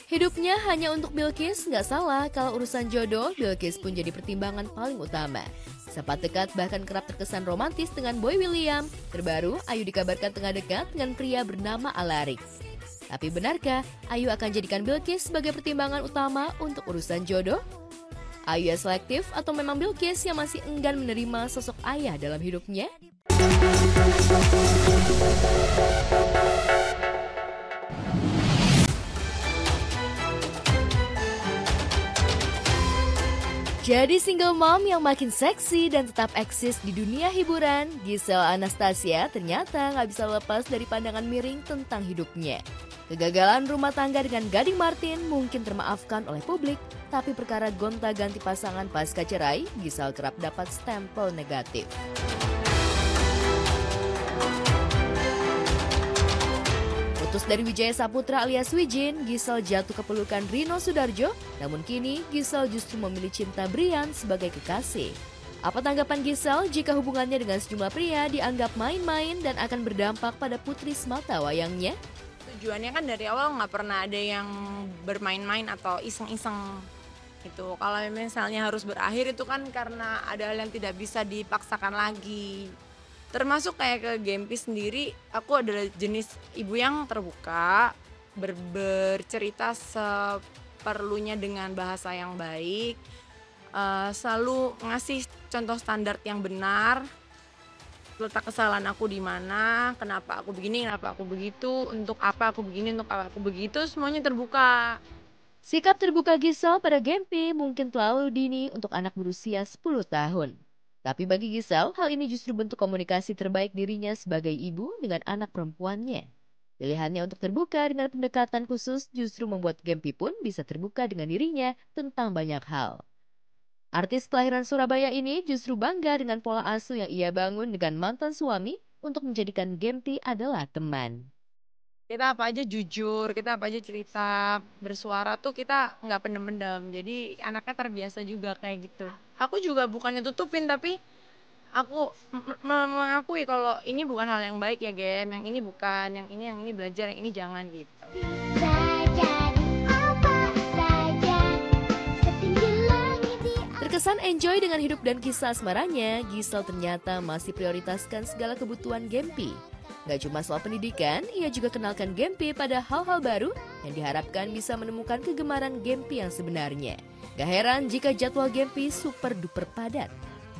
Hidupnya hanya untuk Bilqis, nggak salah kalau urusan jodoh, Bilqis pun jadi pertimbangan paling utama. Sempat dekat bahkan kerap terkesan romantis dengan Boy William. Terbaru, Ayu dikabarkan tengah dekat dengan pria bernama Alarik. Tapi benarkah Ayu akan jadikan Bilqis sebagai pertimbangan utama untuk urusan jodoh? Ayu yang selektif atau memang Bilqis yang masih enggan menerima sosok ayah dalam hidupnya? Jadi single mom yang makin seksi dan tetap eksis di dunia hiburan, Giselle Anastasia ternyata nggak bisa lepas dari pandangan miring tentang hidupnya. Kegagalan rumah tangga dengan Gading Martin mungkin termaafkan oleh publik, tapi perkara gonta-ganti pasangan pasca cerai, Giselle kerap dapat stempel negatif. Putus dari Wijaya Saputra alias Wijin, Giselle jatuh ke pelukan Rino Sudarjo. Namun kini Giselle justru memilih cinta Brian sebagai kekasih. Apa tanggapan Giselle jika hubungannya dengan sejumlah pria dianggap main-main dan akan berdampak pada putri semata wayangnya? Tujuannya kan dari awal nggak pernah ada yang bermain-main atau iseng-iseng gitu. Kalau misalnya harus berakhir itu kan karena ada hal yang tidak bisa dipaksakan lagi. Termasuk kayak ke Gempi sendiri, aku adalah jenis ibu yang terbuka, bercerita seperlunya dengan bahasa yang baik, selalu ngasih contoh standar yang benar, letak kesalahan aku di mana, kenapa aku begini, kenapa aku begitu, untuk apa aku begini, untuk apa aku begitu, semuanya terbuka. Sikap terbuka Giselle pada Gempi mungkin terlalu dini untuk anak berusia 10 tahun. Tapi bagi Giselle, hal ini justru bentuk komunikasi terbaik dirinya sebagai ibu dengan anak perempuannya. Pilihannya untuk terbuka dengan pendekatan khusus justru membuat Gempi pun bisa terbuka dengan dirinya tentang banyak hal. Artis kelahiran Surabaya ini justru bangga dengan pola asuh yang ia bangun dengan mantan suami untuk menjadikan Gempi adalah teman. Kita apa aja jujur, kita apa aja cerita, bersuara tuh kita nggak pendem-pendem. Jadi anaknya terbiasa juga kayak gitu. Aku juga bukannya tutupin, tapi aku mengakui kalau ini bukan hal yang baik ya Gen, yang ini bukan, yang ini belajar, yang ini jangan gitu. Terkesan enjoy dengan hidup dan kisah asmaranya, Giselle ternyata masih prioritaskan segala kebutuhan Gempi. Gak cuma soal pendidikan, ia juga kenalkan Gempi pada hal-hal baru yang diharapkan bisa menemukan kegemaran Gempi yang sebenarnya. Gak heran jika jadwal Gempi super duper padat.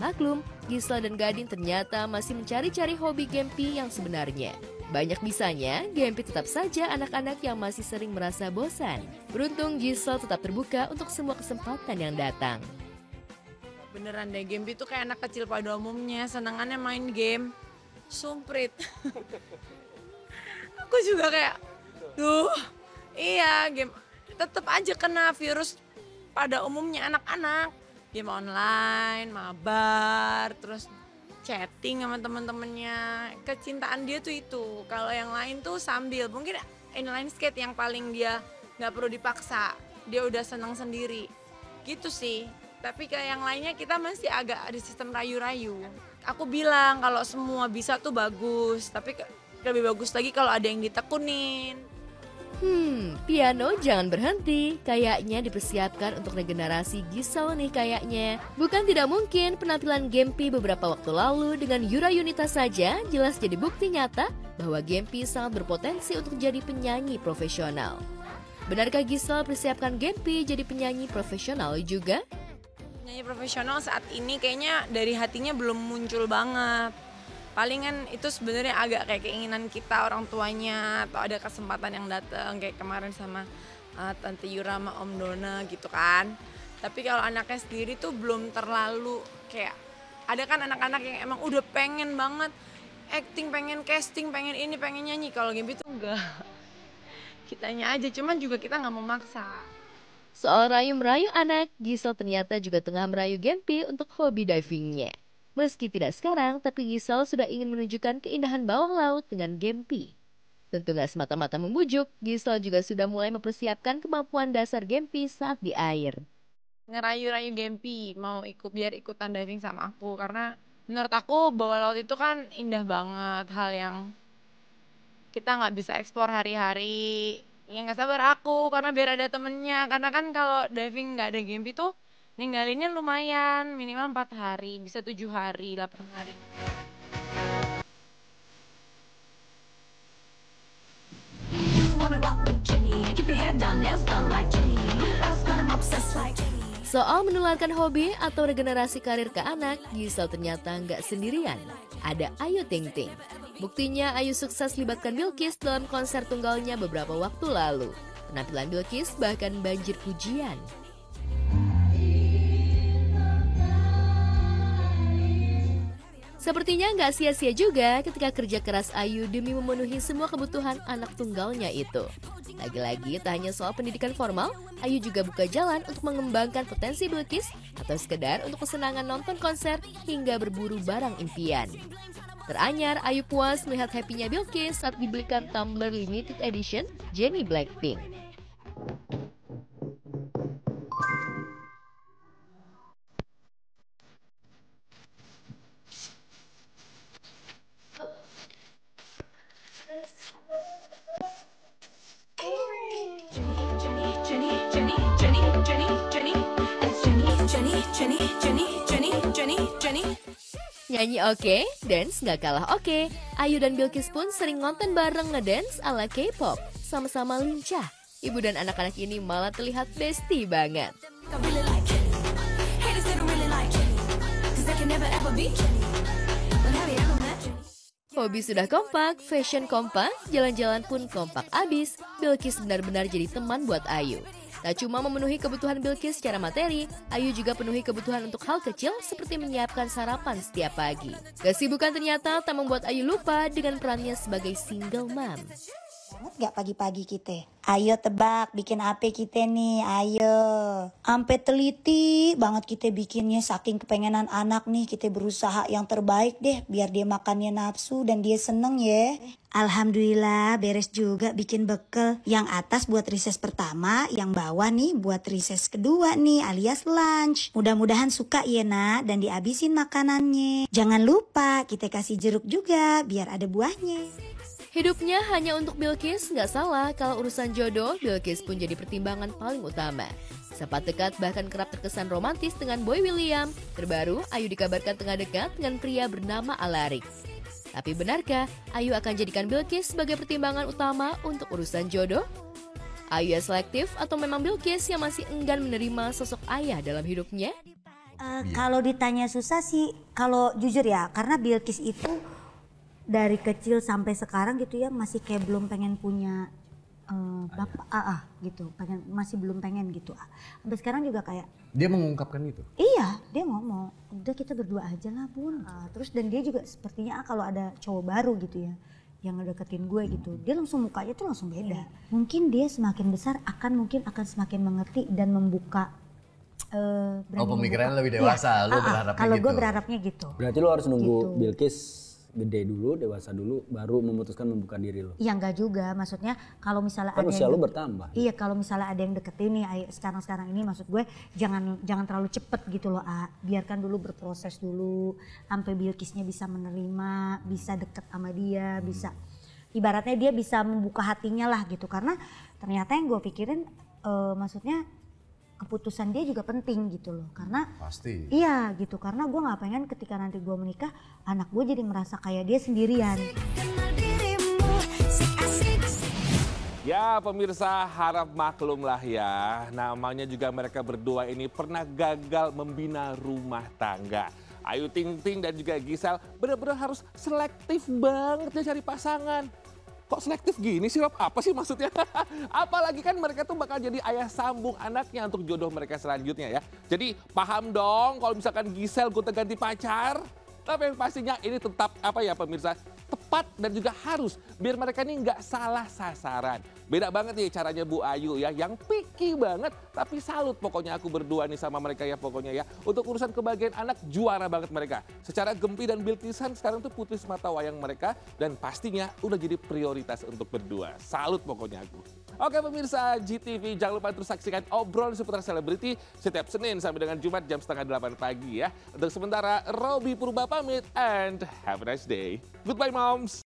Maklum, Giselle dan Gading ternyata masih mencari-cari hobi Gempi yang sebenarnya. Banyak bisanya, Gempi tetap saja anak-anak yang masih sering merasa bosan. Beruntung Giselle tetap terbuka untuk semua kesempatan yang datang. Beneran deh, Gempi tuh kayak anak kecil pada umumnya, senangannya main game. Sumprit. Aku juga kayak, duh, iya game. Tetap aja kena virus pada umumnya anak-anak. Game online, mabar, terus chatting sama temen-temennya. Kecintaan dia tuh itu. Kalau yang lain tuh sambil, mungkin inline skate yang paling dia nggak perlu dipaksa. Dia udah senang sendiri. Gitu sih. Tapi kayak yang lainnya kita masih agak ada sistem rayu-rayu. Aku bilang kalau semua bisa tuh bagus, tapi lebih bagus lagi kalau ada yang ditekunin. Piano jangan berhenti. Kayaknya dipersiapkan untuk regenerasi Giselle nih kayaknya. Bukan tidak mungkin penampilan Gempi beberapa waktu lalu dengan Yura Yunita saja jelas jadi bukti nyata bahwa Gempi sangat berpotensi untuk jadi penyanyi profesional. Benarkah Giselle persiapkan Gempi jadi penyanyi profesional juga? Penyanyi profesional saat ini kayaknya dari hatinya belum muncul banget. Palingan itu sebenarnya agak kayak keinginan kita orang tuanya atau ada kesempatan yang datang kayak kemarin sama Tante Yura sama Om Dona gitu kan. Tapi kalau anaknya sendiri tuh belum terlalu kayak ada kan anak-anak yang emang udah pengen banget acting, pengen casting, pengen ini, pengen nyanyi. Kalau Gempi tuh enggak. Kitanya aja, cuman juga kita nggak mau maksa. Soal rayu-merayu anak, Giselle ternyata juga tengah merayu Gempi untuk hobi divingnya. Meski tidak sekarang, tapi Giselle sudah ingin menunjukkan keindahan bawah laut dengan Gempi. Tentu gak semata-mata membujuk, Giselle juga sudah mulai mempersiapkan kemampuan dasar Gempi saat di air. Ngerayu-rayu Gempi mau ikut biar ikutan diving sama aku karena menurut aku bawah laut itu kan indah banget, hal yang kita nggak bisa eksplor hari-hari. Ya nggak sabar aku, karena biar ada temennya. Karena kan kalau diving nggak ada Gempi tuh ninggalinnya lumayan, minimal 4 hari, bisa 7 hari, 8 hari. Soal menularkan hobi atau regenerasi karir ke anak, Gisel ternyata nggak sendirian. Ada Ayu Ting Ting. Buktinya Ayu sukses libatkan Bilqis dalam konser tunggalnya beberapa waktu lalu. Penampilan Bilqis bahkan banjir pujian. Sepertinya nggak sia-sia juga ketika kerja keras Ayu demi memenuhi semua kebutuhan anak tunggalnya itu. Lagi-lagi tak hanya soal pendidikan formal, Ayu juga buka jalan untuk mengembangkan potensi Bilqis atau sekedar untuk kesenangan nonton konser hingga berburu barang impian. Teranyar, Ayu puas melihat happy-nya Bilqis saat dibelikan tumbler limited edition Jennie Blackpink. Nyanyi oke, dance nggak kalah oke. Ayu dan Bilqis pun sering ngonten bareng ngedance ala K-pop. Sama-sama lincah. Ibu dan anak-anak ini malah terlihat bestie banget. Hobi sudah kompak, fashion kompak, jalan-jalan pun kompak abis. Bilqis benar-benar jadi teman buat Ayu. Tak cuma memenuhi kebutuhan Bilqis secara materi, Ayu juga penuhi kebutuhan untuk hal kecil seperti menyiapkan sarapan setiap pagi. Kesibukan ternyata tak membuat Ayu lupa dengan perannya sebagai single mom. Banget gak pagi-pagi kita? Ayo tebak bikin apa kita nih, ayo. Ampe teliti banget kita bikinnya, saking kepengenan anak nih, kita berusaha yang terbaik deh biar dia makannya nafsu dan dia seneng ya. Alhamdulillah beres juga bikin bekal. Yang atas buat rises pertama, yang bawah nih buat rises kedua nih alias lunch. Mudah-mudahan suka ya nak dan dihabisin makanannya. Jangan lupa kita kasih jeruk juga biar ada buahnya. Hidupnya hanya untuk Bilqis, nggak salah kalau urusan jodoh, Bilqis pun jadi pertimbangan paling utama. Sempat dekat bahkan kerap terkesan romantis dengan Boy William. Terbaru, Ayu dikabarkan tengah dekat dengan pria bernama Alarik. Tapi benarkah Ayu akan jadikan Bilqis sebagai pertimbangan utama untuk urusan jodoh? Ayu yang selektif atau memang Bilqis yang masih enggan menerima sosok ayah dalam hidupnya? Kalau ditanya susah sih, kalau jujur ya, karena Bilqis itu dari kecil sampai sekarang gitu ya masih kayak belum pengen punya bapak gitu, masih belum pengen gitu. Sampai sekarang juga kayak dia mengungkapkan itu. Iya, dia ngomong udah kita berdua aja lah Bun. Terus dan dia juga sepertinya kalau ada cowok baru gitu ya yang ngedeketin gue gitu, dia langsung mukanya tuh langsung beda. Mungkin dia semakin besar akan semakin mengerti dan membuka pemikirannya lebih dewasa. Lu berharapnya kalau gitu. gue berharapnya gitu. Berarti lu harus nunggu gitu. Bilqis gede dulu, dewasa dulu, baru memutuskan membuka diri lo. Iya enggak juga, maksudnya kalau misalnya Kan ada usia yang lu bertambah. Iya, kalau misalnya ada yang deketin nih sekarang ini, maksud gue jangan terlalu cepet gitu loh, biarkan dulu berproses dulu sampai Bilqisnya bisa menerima, bisa deket sama dia, bisa ibaratnya dia bisa membuka hatinya lah gitu. Karena ternyata yang gue pikirin maksudnya keputusan dia juga penting gitu loh, karena pasti iya gitu, karena gue nggak pengen ketika nanti gue menikah anak gue jadi merasa kayak dia sendirian. Ya pemirsa, harap maklum lah ya, namanya juga mereka berdua ini pernah gagal membina rumah tangga. Ayu Ting Ting dan juga Gisel benar-benar harus selektif banget ya cari pasangan. Kok selektif gini sih Rob? Apa sih maksudnya? Apalagi kan mereka tuh bakal jadi ayah sambung anaknya untuk jodoh mereka selanjutnya ya. Jadi paham dong kalau misalkan Gisel gonta-ganti pacar. Tapi yang pastinya ini tetap pemirsa, tepat dan juga harus biar mereka ini nggak salah sasaran. Beda banget nih caranya Bu Ayu ya, yang picky banget. Tapi salut pokoknya aku berdua nih sama mereka ya pokoknya ya. Untuk urusan kebahagiaan anak juara banget mereka. Secara Gempi dan Bilqisan sekarang tuh putri semata wayang mereka. Dan pastinya udah jadi prioritas untuk berdua. Salut pokoknya aku. Oke pemirsa GTV, jangan lupa terus saksikan obrolan seputar selebriti setiap Senin sampai dengan Jumat jam 7:30 pagi ya. Untuk sementara, Robby Purba pamit and have a nice day. Goodbye moms!